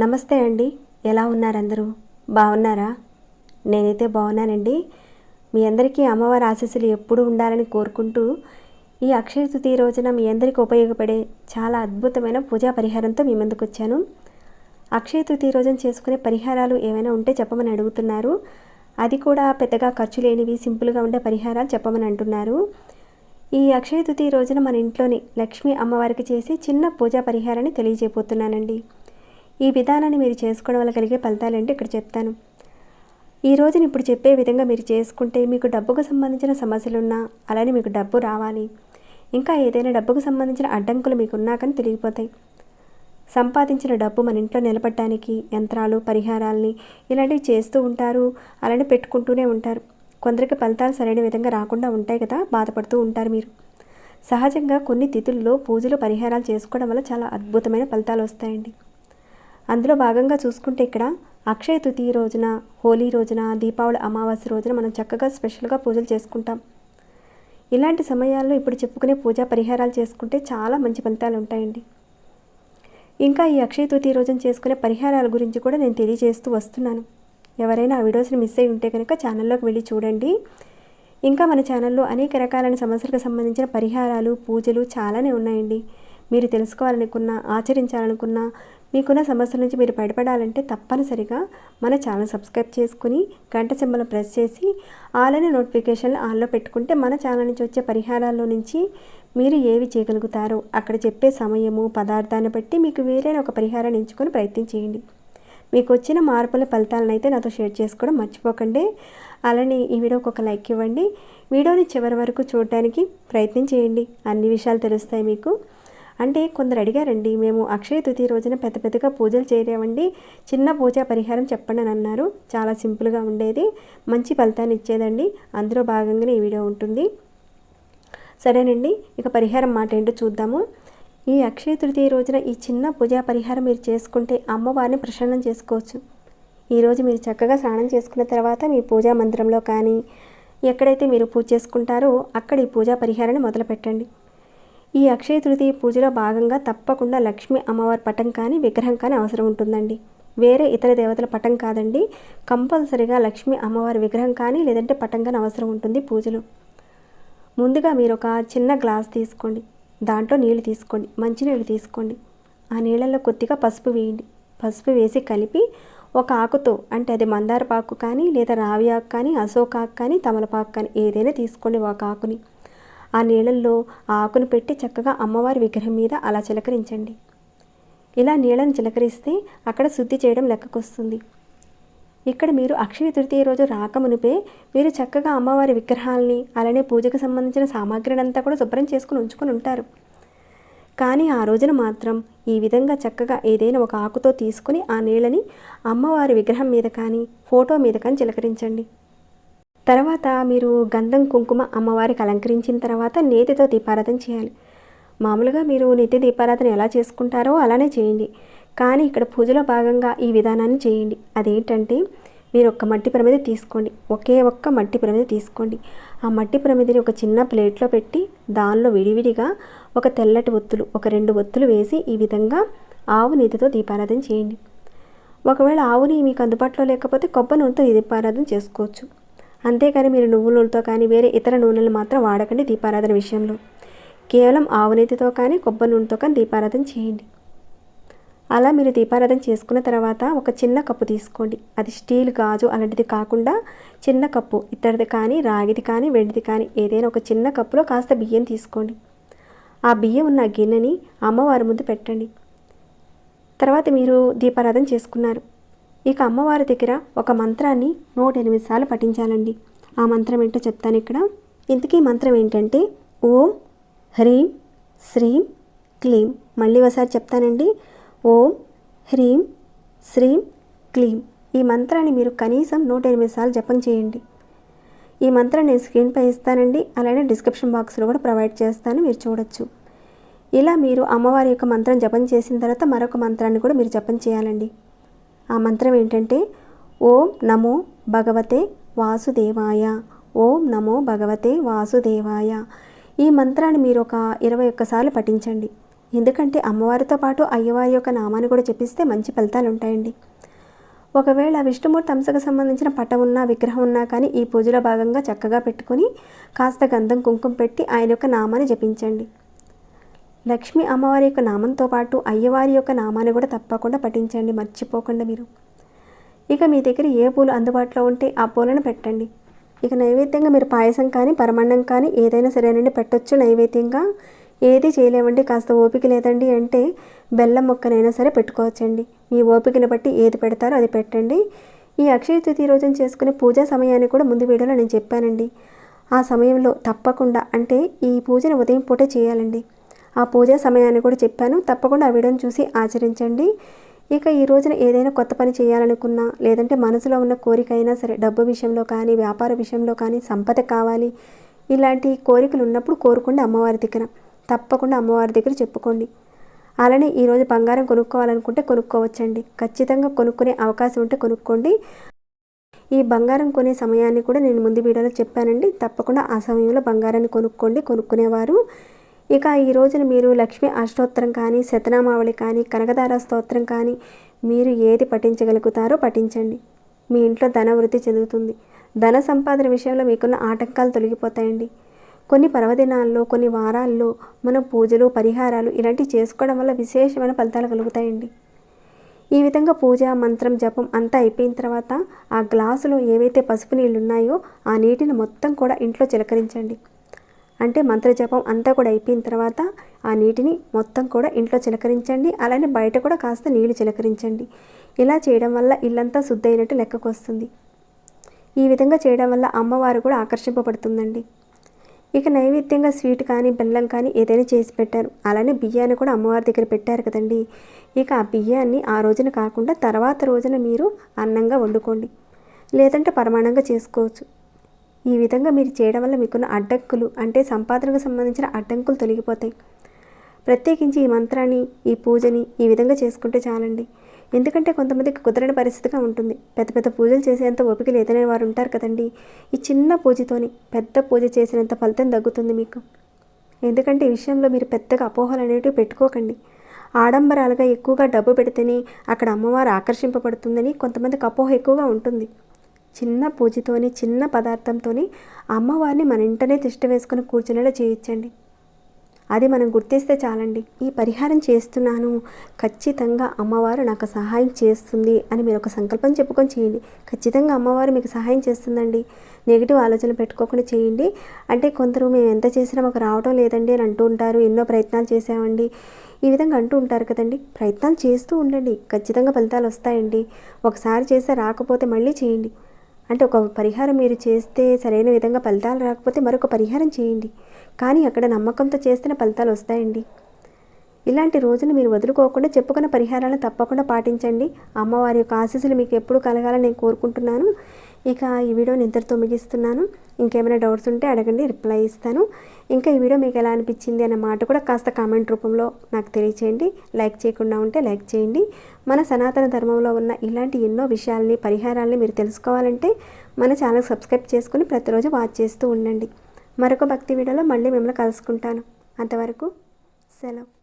నమస్తే అండి, ఎలా ఉన్నారు అందరూ? బాగున్నారా? నేనైతే బాగున్నానండి. మీ అందరికీ అమ్మవారి ఆశీస్సులు ఎప్పుడూ ఉండాలని కోరుకుంటూ ఈ అక్షయ తృతీయ రోజున మీ అందరికీ ఉపయోగపడే చాలా అద్భుతమైన పూజా పరిహారంతో మీ ముందుకు వచ్చాను. అక్షయ తృతీయ రోజున చేసుకునే పరిహారాలు ఏమైనా ఉంటే చెప్పమని అడుగుతున్నారు. అది కూడా పెద్దగా ఖర్చు లేనివి, సింపుల్గా ఉండే పరిహారాలు చెప్పమని అంటున్నారు. ఈ అక్షయ తృతీయ రోజున మన ఇంట్లోని లక్ష్మీ అమ్మవారికి చేసి చిన్న పూజా పరిహారాన్ని తెలియజేయబోతున్నానండి. ఈ విధానాన్ని మీరు చేసుకోవడం వల్ల కలిగే ఫలితాలు ఏంటో ఇక్కడ చెప్తాను. ఈ రోజున ఇప్పుడు చెప్పే విధంగా మీరు చేసుకుంటే మీకు డబ్బుకు సంబంధించిన సమస్యలున్నా, అలానే మీకు డబ్బు రావాలి, ఇంకా ఏదైనా డబ్బుకు సంబంధించిన అడ్డంకులు మీకు ఉన్నా కానీ తొలగిపోతాయి. సంపాదించిన డబ్బు మన ఇంట్లో నిలబడటానికి యంత్రాలు, పరిహారాలని ఇలాంటివి చేస్తూ ఉంటారు, అలానే పెట్టుకుంటూనే ఉంటారు. కొందరికి ఫలితాలు సరైన విధంగా రాకుండా ఉంటాయి కదా, బాధపడుతూ ఉంటారు మీరు. సహజంగా కొన్ని తిథుల్లో పూజలు, పరిహారాలు చేసుకోవడం వల్ల చాలా అద్భుతమైన ఫలితాలు వస్తాయండి. అందులో భాగంగా చూసుకుంటే ఇక్కడ అక్షయ తృతీయ రోజున, హోలీ రోజున, దీపావళి అమావాస్య రోజున మనం చక్కగా స్పెషల్గా పూజలు చేసుకుంటాం. ఇలాంటి సమయాల్లో ఇప్పుడు చెప్పుకునే పూజా పరిహారాలు చేసుకుంటే చాలా మంచి ఫలితాలు ఉంటాయండి. ఇంకా ఈ అక్షయ తృతీయ రోజున చేసుకునే పరిహారాల గురించి కూడా నేను తెలియజేస్తూ వస్తున్నాను. ఎవరైనా ఆ వీడియోస్ని మిస్ అయి ఉంటే కనుక ఛానల్లోకి వెళ్ళి చూడండి. ఇంకా మన ఛానల్లో అనేక రకాలైన సమస్యలకు సంబంధించిన పరిహారాలు, పూజలు చాలానే ఉన్నాయండి. మీరు తెలుసుకోవాలనుకున్నా, ఆచరించాలనుకున్నా, మీకున్న సమస్యల నుంచి మీరు బయటపడాలంటే తప్పనిసరిగా మన ఛానల్ సబ్స్క్రైబ్ చేసుకుని గంట సింబల్ ప్రెస్ చేసి ఆల్ అనే నోటిఫికేషన్లు ఆన్లో పెట్టుకుంటే మన ఛానల్ నుంచి వచ్చే పరిహారాల్లో నుంచి మీరు ఏవి చేయగలుగుతారో అక్కడ చెప్పే సమయము, పదార్థాన్ని బట్టి మీకు వేరైన ఒక పరిహారాన్ని ఎంచుకొని ప్రయత్నం చేయండి. మీకు వచ్చిన మార్పుల ఫలితాలను అయితే నాతో షేర్ చేసుకోవడం మర్చిపోకండి. అలానే ఈ వీడియోకి ఒక లైక్ ఇవ్వండి. వీడియోని చివరి వరకు చూడడానికి ప్రయత్నం చేయండి. అన్ని విషయాలు తెలుస్తాయి మీకు. అంటే కొందరు అడిగారండి, మేము అక్షయ తృతీయ రోజున పెద్దగా పూజలు చేయలేమండి, చిన్న పూజా పరిహారం చెప్పండి అని అన్నారు. చాలా సింపుల్గా ఉండేది, మంచి ఫలితాన్ని ఇచ్చేదండి. అందులో భాగంగానే ఈ వీడియో ఉంటుంది. సరేనండి, ఇక పరిహారం మాట ఏంటో చూద్దాము. ఈ అక్షయ తృతీయ రోజున ఈ చిన్న పూజా పరిహారం మీరు చేసుకుంటే అమ్మవారిని ప్రసన్నం చేసుకోవచ్చు. ఈరోజు మీరు చక్కగా స్నానం చేసుకున్న తర్వాత మీ పూజా మందిరంలో కానీ ఎక్కడైతే మీరు పూజ చేసుకుంటారో అక్కడ ఈ పూజా పరిహారాన్ని మొదలు పెట్టండి. ఈ అక్షయ తృతీయ పూజలో భాగంగా తప్పకుండా లక్ష్మీ అమ్మవారి పటం కానీ, విగ్రహం కానీ అవసరం ఉంటుందండి. వేరే ఇతర దేవతల పటం కాదండి, కంపల్సరిగా లక్ష్మీ అమ్మవారి విగ్రహం కానీ లేదంటే పటం కానీ అవసరం ఉంటుంది పూజలో. ముందుగా మీరు ఒక చిన్న గ్లాస్ తీసుకోండి, దాంట్లో నీళ్ళు తీసుకోండి, మంచినీళ్ళు తీసుకోండి. ఆ నీళ్ళల్లో కొద్దిగా పసుపు వేయండి. పసుపు వేసి కలిపి ఒక ఆకుతో, అంటే అది మందారపాకు కానీ లేదా రావి ఆకు కానీ, అశోకాకు కానీ, తమలపాకు కానీ ఏదైనా తీసుకోండి. ఒక ఆకుని ఆ నీళ్ళల్లో ఆ ఆకును పెట్టి చక్కగా అమ్మవారి విగ్రహం మీద అలా చిలకరించండి. ఇలా నీళ్ళని చిలకరిస్తే అక్కడ శుద్ధి చేయడం లెక్కకొస్తుంది. ఇక్కడ మీరు అక్షయ తృతీయ రోజు రాకమునిపే మీరు చక్కగా అమ్మవారి విగ్రహాలని, అలానే పూజకు సంబంధించిన సామాగ్రిని అంతా కూడా శుభ్రం చేసుకుని ఉంచుకొని ఉంటారు. కానీ ఆ రోజున మాత్రం ఈ విధంగా చక్కగా ఏదైనా ఒక ఆకుతో తీసుకుని ఆ నీళ్ళని అమ్మవారి విగ్రహం మీద కానీ, ఫోటో మీద కానీ చిలకరించండి. తర్వాత మీరు గంధం, కుంకుమ అమ్మవారికి అలంకరించిన తర్వాత నేతితో దీపారాధన చేయాలి. మామూలుగా మీరు నిత్య దీపారాధన ఎలా చేసుకుంటారో అలానే చేయండి. కానీ ఇక్కడ పూజలో భాగంగా ఈ విధానాన్ని చేయండి. అదేంటంటే మీరు ఒక మట్టి ప్రమిద తీసుకోండి, ఒకే ఒక్క మట్టి ప్రమిద తీసుకోండి. ఆ మట్టి ప్రమిదని ఒక చిన్న ప్లేట్లో పెట్టి దానిలో విడివిడిగా ఒక తెల్లటి ఒత్తులు, ఒక 2 ఒత్తులు వేసి ఈ విధంగా ఆవు నేతితో దీపారాధన చేయండి. ఒకవేళ ఆవుని మీకు అందుబాటులో లేకపోతే కొబ్బరి నూనెతో దీపారాధన చేసుకోవచ్చు. అంతేకాని మీరు నువ్వుల నూనెతో కానీ వేరే ఇతర నూనెలు మాత్రం వాడకండి దీపారాధన విషయంలో. కేవలం ఆవు నేతితో కానీ కొబ్బరి నూనెతో కానీ దీపారాధన చేయండి. అలా మీరు దీపారాధన చేసుకున్న తర్వాత ఒక చిన్న కప్పు తీసుకోండి. అది స్టీల్, గాజు అలాంటిది కాకుండా చిన్న కప్పు, ఇత్తడిది కానీ, రాగిది కానీ, వెండిది కానీ ఏదైనా ఒక చిన్న కప్పులో కాస్త బియ్యం తీసుకోండి. ఆ బియ్యం ఉన్న గిన్నెని అమ్మవారి ముందు పెట్టండి. తర్వాత మీరు దీపారాధన చేసుకున్నారు. ఇక అమ్మవారి దగ్గర ఒక మంత్రాన్ని 108 సార్లు పఠించాలండి. ఆ మంత్రం ఏంటో చెప్తాను ఇక్కడ. ఇంతకీ మంత్రం ఏంటంటే ఓం హ్రీం శ్రీం క్లీం. మళ్ళీ ఒకసారి చెప్తానండి. ఓం హ్రీం శ్రీం క్లీం. ఈ మంత్రాన్ని మీరు కనీసం 108 సార్లు జపం చేయండి. ఈ మంత్రాన్ని నేను స్క్రీన్పై ఇస్తానండి, అలానే డిస్క్రిప్షన్ బాక్స్లో కూడా ప్రొవైడ్ చేస్తాను, మీరు చూడొచ్చు. ఇలా మీరు అమ్మవారి యొక్క మంత్రం జపం చేసిన తర్వాత మరొక మంత్రాన్ని కూడా మీరు జపం చేయాలండి. ఆ మంత్రం ఏంటంటే ఓం నమో భగవతే వాసుదేవాయ, ఓం నమో భగవతే వాసుదేవాయ. ఈ మంత్రాన్ని మీరు ఒక 21 సార్లు పఠించండి. ఎందుకంటే అమ్మవారితో పాటు అయ్యవారి యొక్క నామాన్ని కూడా జపిస్తే మంచి ఫలితాలు ఉంటాయండి. ఒకవేళ విష్ణుమూర్తి అంశకు సంబంధించిన పటం ఉన్నా విగ్రహం ఉన్నా కానీ ఈ పూజలో భాగంగా చక్కగా పెట్టుకొని కాస్త గంధం కుంకుమ పెట్టి ఆయన యొక్క నామాన్ని జపించండి. లక్ష్మీ అమ్మవారి యొక్క నామంతో పాటు అయ్యవారి యొక్క నామాన్ని కూడా తప్పకుండా పఠించండి, మర్చిపోకుండా మీరు. ఇక మీ దగ్గర ఏ పూలు అందుబాటులో ఉంటే ఆ పూలను పెట్టండి. ఇక నైవేద్యంగా మీరు పాయసం కానీ పరమాన్నం కానీ ఏదైనా సరేనండి పెట్టొచ్చు. నైవేద్యంగా ఏది చేయలేమండి, కాస్త ఓపిక లేదండి అంటే బెల్లం ముక్కనైనా సరే పెట్టుకోవచ్చండి. మీ ఓపికను బట్టి ఏది పెడతారో అది పెట్టండి. ఈ అక్షయ తృతీయ రోజున చేసుకునే పూజా సమయాన్ని కూడా ముందు వీడియోలో నేను చెప్పానండి. ఆ సమయంలో తప్పకుండా అంటే ఈ పూజను ఉదయం పూటే చేయాలండి. ఆ పూజా సమయాన్ని కూడా చెప్పాను, తప్పకుండా ఆ వీడియోని చూసి ఆచరించండి. ఇక ఈ రోజున ఏదైనా కొత్త పని చేయాలనుకున్నా లేదంటే మనసులో ఉన్న కోరిక అయినా సరే, డబ్బు విషయంలో కానీ వ్యాపార విషయంలో కానీ సంపద కావాలి ఇలాంటి కోరికలు ఉన్నప్పుడు కోరుకోండి అమ్మవారి దగ్గర. తప్పకుండా అమ్మవారి దగ్గర చెప్పుకోండి. అలానే ఈరోజు బంగారం కొనుక్కోవాలనుకుంటే కొనుక్కోవచ్చండి. ఖచ్చితంగా కొనుక్కునే అవకాశం ఉంటే కొనుక్కోండి. ఈ బంగారం కొనే సమయాన్ని కూడా నేను ముందు వీడియోలో చెప్పానండి. తప్పకుండా ఆ సమయంలో బంగారాన్ని కొనుక్కోండి కొనుక్కునేవారు. ఇక ఈ రోజున మీరు లక్ష్మీ అష్టోత్తరం కానీ శతనామావళి కానీ కనకదార స్తోత్రం కానీ మీరు ఏది పఠించగలుగుతారో పఠించండి. మీ ఇంట్లో ధన వృద్ధి చెందుతుంది. ధన సంపాదన విషయంలో మీకున్న ఆటంకాలు తొలగిపోతాయండి. కొన్ని పర్వదినాల్లో కొన్ని వారాల్లో మనం పూజలు పరిహారాలు ఇలాంటివి చేసుకోవడం వల్ల విశేషమైన ఫలితాలు కలుగుతాయండి. ఈ విధంగా పూజ మంత్రం జపం అంతా అయిపోయిన తర్వాత ఆ గ్లాసులో ఏవైతే పసుపు నీళ్ళు ఉన్నాయో ఆ నీటిని మొత్తం కూడా ఇంట్లో చిలకరించండి. అంటే మంత్రజపం అంతా కూడా అయిపోయిన తర్వాత ఆ నీటిని మొత్తం కూడా ఇంట్లో చిలకరించండి. అలానే బయట కూడా కాస్త నీళ్లు చిలకరించండి. ఇలా చేయడం వల్ల ఇల్లంతా శుద్ధైనట్టు లెక్కకు వస్తుంది. ఈ విధంగా చేయడం వల్ల అమ్మవారు కూడా ఆకర్షింపబడుతుందండి. ఇక నైవేద్యంగా స్వీట్ కానీ బెల్లం కానీ ఏదైనా చేసి పెట్టారు. అలానే బియ్యాన్ని కూడా అమ్మవారి దగ్గర పెట్టారు కదండి. ఇక ఆ బియ్యాన్ని ఆ రోజున కాకుండా తర్వాత రోజున మీరు అన్నంగా వండుకోండి, లేదంటే పరమాన్నంగా చేసుకోవచ్చు. ఈ విధంగా మీరు చేయడం వల్ల మీకున్న అడ్డంకులు అంటే సంపాదనకు సంబంధించిన అడ్డంకులు తొలగిపోతాయి. ప్రత్యేకించి ఈ మంత్రాన్ని ఈ పూజని ఈ విధంగా చేసుకుంటే చాలండి. ఎందుకంటే కొంతమందికి కుదరని పరిస్థితిగా ఉంటుంది. పెద్ద పెద్ద పూజలు చేసేంత ఓపిక లేదనే వారు ఉంటారు కదండి. ఈ చిన్న పూజతోని పెద్ద పూజ చేసినంత ఫలితం తగ్గుతుంది మీకు. ఎందుకంటే ఈ విషయంలో మీరు పెద్దగా అపోహలు అనేటివి పెట్టుకోకండి. ఆడంబరాలుగా ఎక్కువగా డబ్బు పెడితేనే అక్కడ అమ్మవారు ఆకర్షింపబడుతుందని కొంతమందికి అపోహ ఎక్కువగా ఉంటుంది. చిన్న పూజతోని చిన్న పదార్థంతోని అమ్మవారిని మన ఇంటనే తిష్ట వేసుకొని కూర్చునేలా చేయించండి. అది మనం గుర్తిస్తే చాలండి. ఈ పరిహారం చేస్తున్నాను, ఖచ్చితంగా అమ్మవారు నాకు సహాయం చేస్తుంది అని మీరు ఒక సంకల్పం చెప్పుకొని చేయండి. ఖచ్చితంగా అమ్మవారు మీకు సహాయం చేస్తుందండి. నెగిటివ్ ఆలోచనలు పెట్టుకోకుండా చేయండి. అంటే కొందరు మేము ఎంత చేసినా మాకు రావడం లేదండి అని అంటూ ఉంటారు. ఎన్నో ప్రయత్నాలు చేసామండి ఈ విధంగా అంటూ ఉంటారు కదండి. ప్రయత్నాలు చేస్తూ ఉండండి, ఖచ్చితంగా ఫలితాలు వస్తాయండి. ఒకసారి చేస్తే రాకపోతే మళ్ళీ చేయండి. అంటే ఒక పరిహారం మీరు చేస్తే సరైన విధంగా ఫలితాలు రాకపోతే మరొక పరిహారం చేయండి. కానీ అక్కడ నమ్మకంతో చేస్తేనే ఫలితాలు వస్తాయండి. ఇలాంటి రోజును మీరు వదులుకోకుండా చెప్పుకున్న పరిహారాలను తప్పకుండా పాటించండి. అమ్మవారి యొక్క ఆశీస్సులు మీకు ఎప్పుడు కలగాలని నేను కోరుకుంటున్నాను. ఇక ఈ వీడియోని ఇంతటితో ముగిస్తున్నాను. ఇంకేమైనా డౌట్స్ ఉంటే అడగండి, రిప్లై ఇస్తాను. ఇంకా ఈ వీడియో మీకు ఎలా అనిపించింది అనే మాట కూడా కాస్త కామెంట్ రూపంలో నాకు తెలియచేయండి. లైక్ చేయకుండా ఉంటే లైక్ చేయండి. మన సనాతన ధర్మంలో ఉన్న ఇలాంటి ఎన్నో విషయాల్ని పరిహారాలని మీరు తెలుసుకోవాలంటే మన ఛానల్ సబ్స్క్రైబ్ చేసుకుని ప్రతిరోజు వాచ్ చేస్తూ ఉండండి. మరొక భక్తి వీడియోలో మళ్ళీ మిమ్మల్ని కలుసుకుంటాను. అంతవరకు సెలవు.